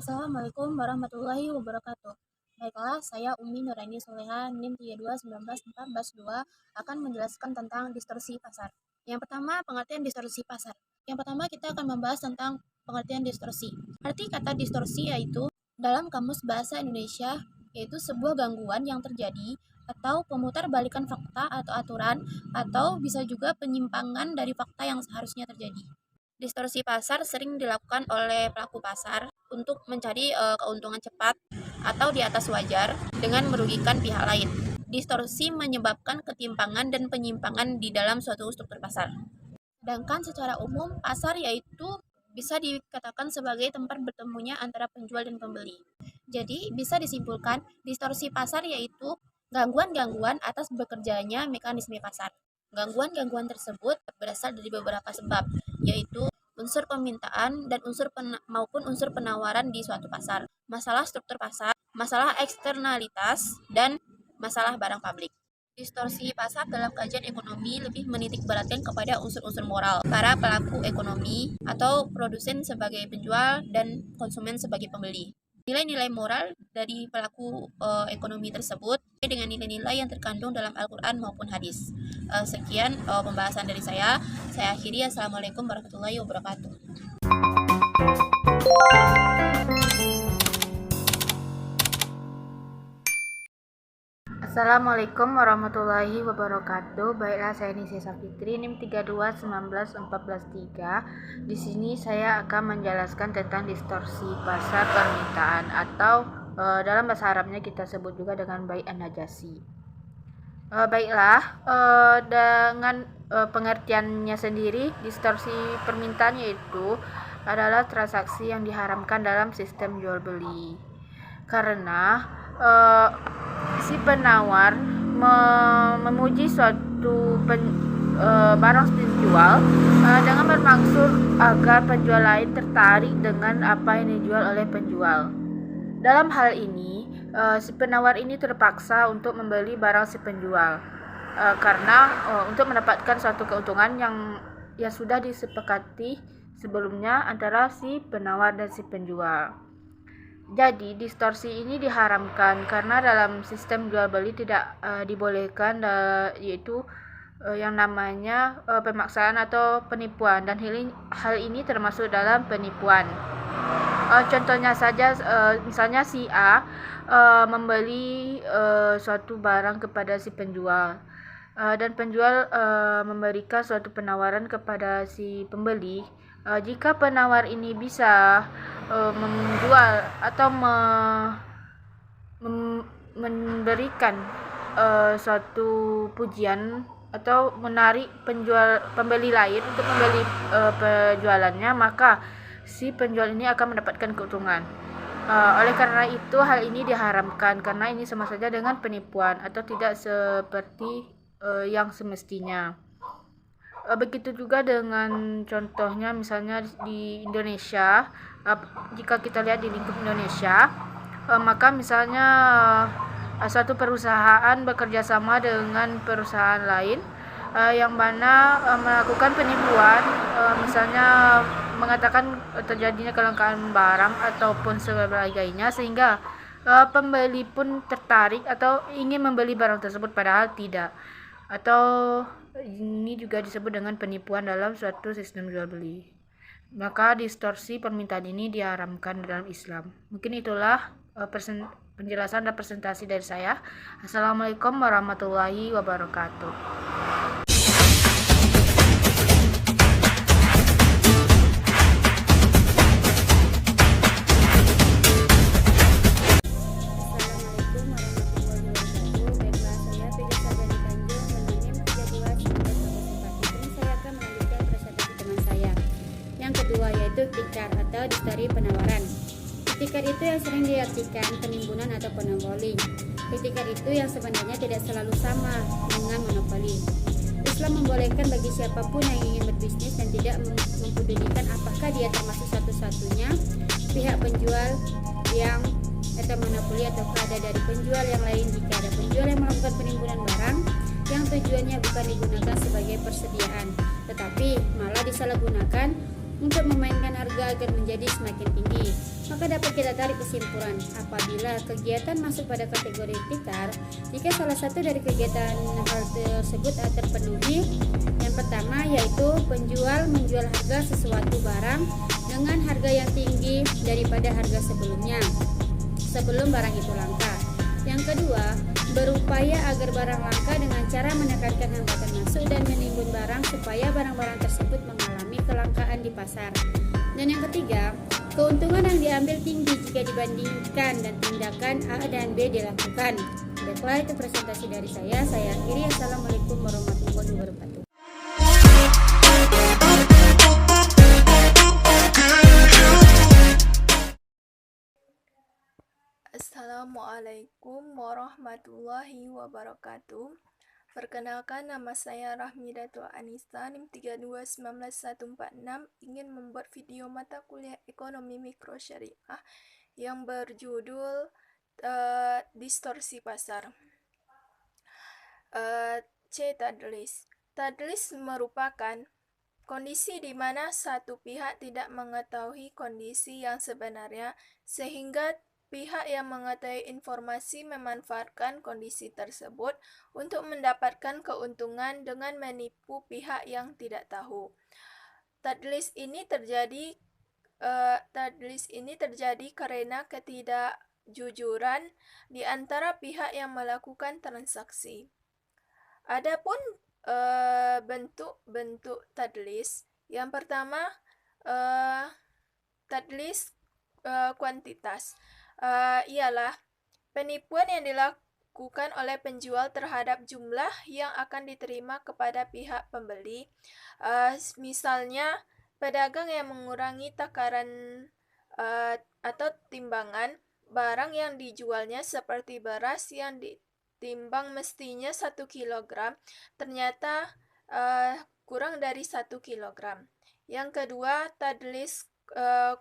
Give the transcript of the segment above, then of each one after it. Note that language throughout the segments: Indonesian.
Assalamualaikum warahmatullahi wabarakatuh. Baiklah, saya Umi Nuraini Soleha, NIM 32194142, akan menjelaskan tentang distorsi pasar. Yang pertama, pengertian distorsi pasar. Yang pertama, kita akan membahas tentang pengertian distorsi. Arti kata distorsi yaitu, dalam Kamus Bahasa Indonesia, yaitu sebuah gangguan yang terjadi atau pemutarbalikan fakta atau aturan, atau bisa juga penyimpangan dari fakta yang seharusnya terjadi. Distorsi pasar sering dilakukan oleh pelaku pasar untuk mencari keuntungan cepat atau di atas wajar dengan merugikan pihak lain. Distorsi menyebabkan ketimpangan dan penyimpangan di dalam suatu struktur pasar. Sedangkan secara umum, pasar yaitu bisa dikatakan sebagai tempat bertemunya antara penjual dan pembeli. Jadi, bisa disimpulkan distorsi pasar yaitu gangguan-gangguan atas bekerjanya mekanisme pasar. Gangguan-gangguan tersebut berasal dari beberapa sebab, yaitu unsur permintaan dan maupun unsur penawaran di suatu pasar, masalah struktur pasar, masalah eksternalitas, dan masalah barang publik. Distorsi pasar dalam kajian ekonomi lebih menitik beratkan kepada unsur-unsur moral para pelaku ekonomi atau produsen sebagai penjual dan konsumen sebagai pembeli. Nilai-nilai moral dari pelaku ekonomi tersebut dengan nilai-nilai yang terkandung dalam Al-Quran maupun hadis. Sekian pembahasan dari saya. Saya akhiri. Assalamualaikum warahmatullahi wabarakatuh. Assalamualaikum warahmatullahi wabarakatuh. Baiklah, saya Nisi Safitri, NIM 32194143. Di sini saya akan menjelaskan tentang distorsi pasar permintaan atau dalam bahasa Arabnya kita sebut juga dengan bai' an-najasi. Dengan pengertiannya sendiri, distorsi permintaan yaitu adalah transaksi yang diharamkan dalam sistem jual beli. Karena si penawar memuji suatu barang penjual dengan bermaksud agar penjual lain tertarik dengan apa yang dijual oleh penjual. Dalam hal ini, si penawar ini terpaksa untuk membeli barang si penjual karena untuk mendapatkan suatu keuntungan yang sudah disepakati sebelumnya antara si penawar dan si penjual. Jadi distorsi ini diharamkan karena dalam sistem jual beli tidak dibolehkan yaitu yang namanya pemaksaan atau penipuan, dan hal ini termasuk dalam penipuan. Contohnya saja, misalnya si A membeli suatu barang kepada si penjual dan penjual memberikan suatu penawaran kepada si pembeli. Jika penawar ini bisa menjual atau memberikan suatu pujian atau menarik pembeli lain untuk membeli penjualannya, maka si penjual ini akan mendapatkan keuntungan. Oleh karena itu, hal ini diharamkan karena ini sama saja dengan penipuan atau tidak seperti yang semestinya. Begitu juga dengan contohnya misalnya di Indonesia, jika kita lihat di lingkup Indonesia, maka misalnya suatu perusahaan bekerja sama dengan perusahaan lain yang mana melakukan penipuan, misalnya mengatakan terjadinya kelangkaan barang ataupun sebagainya, sehingga pembeli pun tertarik atau ingin membeli barang tersebut padahal tidak, atau ini juga disebut dengan penipuan dalam suatu sistem jual beli. Maka distorsi permintaan ini diharamkan dalam Islam. Mungkin itulah penjelasan dan presentasi dari saya. Assalamualaikum warahmatullahi wabarakatuh. Kedua yaitu tikar atau distari penawaran. Tikar itu yang sering diartikan penimbunan atau monopoly. Tikar itu yang sebenarnya tidak selalu sama dengan monopoli. Islam membolehkan bagi siapapun yang ingin berbisnis dan tidak mempedulikan apakah dia termasuk satu-satunya pihak penjual yang atau monopoli ataukah ada dari penjual yang lain. Jika ada penjual yang melakukan penimbunan barang yang tujuannya bukan digunakan sebagai persediaan, tetapi malah disalahgunakan untuk memainkan harga agar menjadi semakin tinggi, Maka dapat kita tarik kesimpulan apabila kegiatan masuk pada kategori tikar jika salah satu dari kegiatan hal tersebut terpenuhi. Yang pertama yaitu penjual menjual harga sesuatu barang dengan harga yang tinggi daripada harga sebelumnya sebelum barang itu langka. Yang kedua, berupaya agar barang langka dengan cara menekankan hambatan masuk dan menimbun barang supaya barang-barang tersebut mengalami kelangkaan di pasar. Dan yang ketiga, keuntungan yang diambil tinggi jika dibandingkan dan tindakan A dan B dilakukan. Baiklah, itu presentasi dari saya. Saya akhiri. Assalamualaikum warahmatullahi wabarakatuh. Assalamualaikum warahmatullahi wabarakatuh. Perkenalkan, nama saya Rahmidatul Anissa, NIM 32191446, ingin membuat video mata kuliah Ekonomi Mikro Syariah yang berjudul Distorsi Pasar. Tadlis. Tadlis merupakan kondisi di mana satu pihak tidak mengetahui kondisi yang sebenarnya sehingga pihak yang mengetahui informasi memanfaatkan kondisi tersebut untuk mendapatkan keuntungan dengan menipu pihak yang tidak tahu. Tadlis ini terjadi karena ketidakjujuran di antara pihak yang melakukan transaksi. Adapun bentuk-bentuk tadlis, yang pertama tadlis kuantitas. Ialah penipuan yang dilakukan oleh penjual terhadap jumlah yang akan diterima kepada pihak pembeli. Misalnya, pedagang yang mengurangi takaran atau timbangan barang yang dijualnya, seperti beras yang ditimbang mestinya 1 kg, ternyata kurang dari 1 kg. Yang kedua, tadlis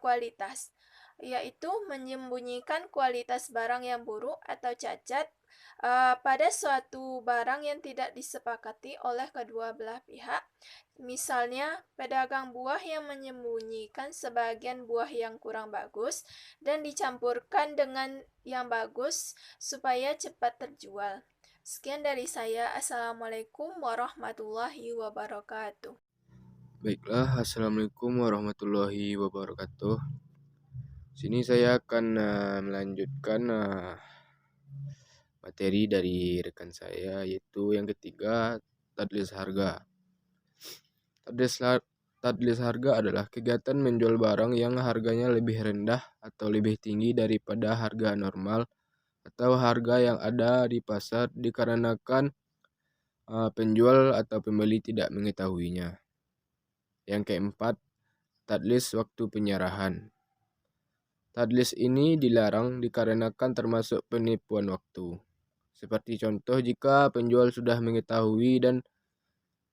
kualitas, yaitu menyembunyikan kualitas barang yang buruk atau cacat pada suatu barang yang tidak disepakati oleh kedua belah pihak. Misalnya, pedagang buah yang menyembunyikan sebagian buah yang kurang bagus dan dicampurkan dengan yang bagus supaya cepat terjual. Sekian dari saya. Assalamualaikum warahmatullahi wabarakatuh. Baiklah, Assalamualaikum warahmatullahi wabarakatuh. Sini saya akan melanjutkan materi dari rekan saya, yaitu yang ketiga, tadlis harga. Tadlis harga adalah kegiatan menjual barang yang harganya lebih rendah atau lebih tinggi daripada harga normal atau harga yang ada di pasar dikarenakan penjual atau pembeli tidak mengetahuinya. Yang keempat, tadlis waktu penyerahan. Tadlis ini dilarang dikarenakan termasuk penipuan waktu. Seperti contoh, jika penjual sudah mengetahui dan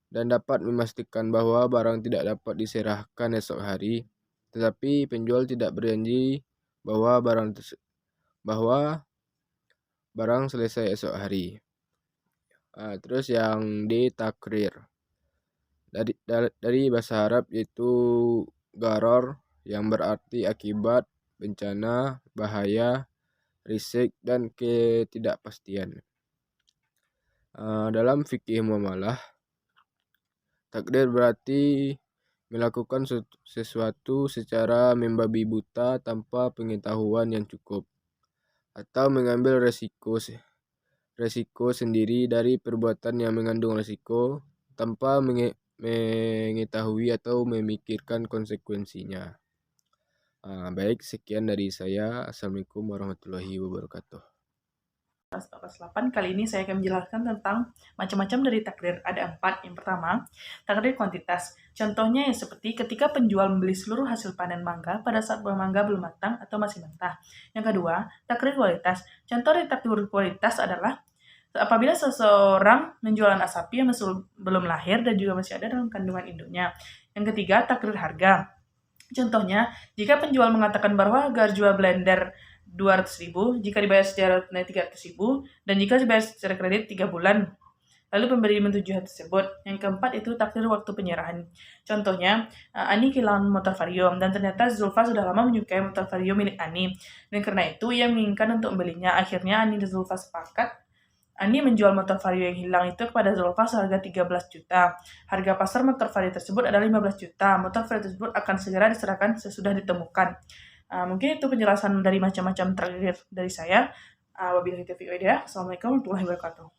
dapat memastikan bahwa barang tidak dapat diserahkan esok hari, tetapi penjual tidak berjanji bahwa barang selesai esok hari. Terus yang D, takrir. Dari bahasa Arab, yaitu gharar, yang berarti akibat, bencana, bahaya, risik, dan ketidakpastian. Dalam fikih muamalah, takdir berarti melakukan sesuatu secara membabi buta tanpa pengetahuan yang cukup, atau mengambil resiko sendiri dari perbuatan yang mengandung resiko tanpa mengetahui atau memikirkan konsekuensinya. Baik, sekian dari saya. Assalamualaikum warahmatullahi wabarakatuh. 8. Kali ini saya akan menjelaskan tentang macam-macam dari takdir. Ada 4. Yang pertama, takdir kuantitas. Contohnya seperti ketika penjual membeli seluruh hasil panen mangga pada saat buah mangga belum matang atau masih mentah. Yang kedua, takdir kualitas. Contoh dari takdir kualitas adalah apabila seseorang menjual anak sapi yang masih belum lahir dan juga masih ada dalam kandungan induknya. Yang ketiga, takdir harga. Contohnya, jika penjual mengatakan bahwa harga jual blender 200.000 jika dibayar secara tunai 300.000 dan jika dibayar secara kredit 3 bulan. lalu pemberi menyetujui hal tersebut. Yang keempat itu takdir waktu penyerahan. Contohnya, Ani kehilangan motor Vario dan ternyata Zulfa sudah lama menyukai motor Vario milik Ani. Dan karena itu ia menginginkan untuk membelinya. Akhirnya Ani dan Zulfa sepakat. Ani menjual motor Vario yang hilang itu kepada Zulfa seharga 13 juta. Harga pasar motor Vario tersebut adalah 15 juta. Motor Vario tersebut akan segera diserahkan sesudah ditemukan. Mungkin itu penjelasan dari macam-macam takdir dari saya. Wabillahi taufiq wal hidayah. Assalamualaikum warahmatullahi wabarakatuh.